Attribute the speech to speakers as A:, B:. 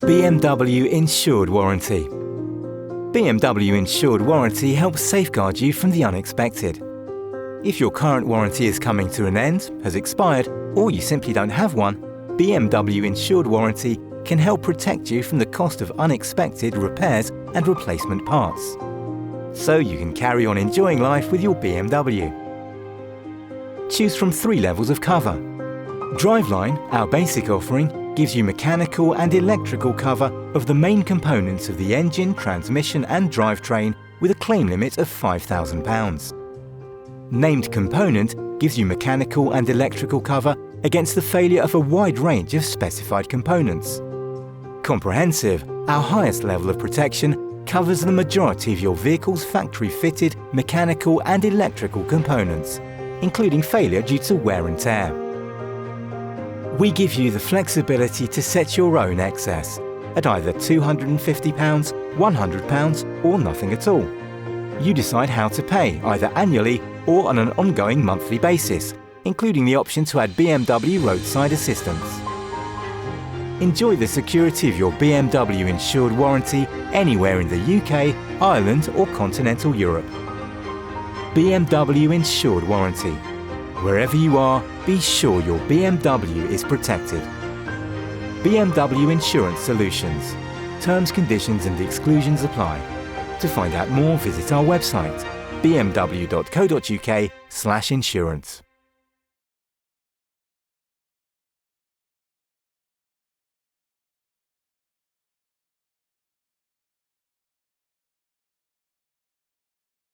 A: BMW Insured Warranty. BMW Insured Warranty helps safeguard you from the unexpected. If your current warranty is coming to an end, has expired, or you simply don't have one, BMW Insured Warranty can help protect you from the cost of unexpected repairs and replacement parts, so you can carry on enjoying life with your BMW. Choose from 3 levels of cover. Driveline, our basic offering, gives you mechanical and electrical cover of the main components of the engine, transmission and drivetrain with a claim limit of £5,000. Named Component gives you mechanical and electrical cover against the failure of a wide range of specified components. Comprehensive, our highest level of protection, covers the majority of your vehicle's factory-fitted mechanical and electrical components, including failure due to wear and tear. We give you the flexibility to set your own excess at either £250, £100 or nothing at all. You decide how to pay, either annually or on an ongoing monthly basis, including the option to add BMW roadside assistance. Enjoy the security of your BMW Insured Warranty anywhere in the UK, Ireland or continental Europe. BMW Insured Warranty. Wherever you are, be sure your BMW is protected. BMW Insurance Solutions. Terms, conditions and exclusions apply. To find out more, visit our website bmw.co.uk/insurance.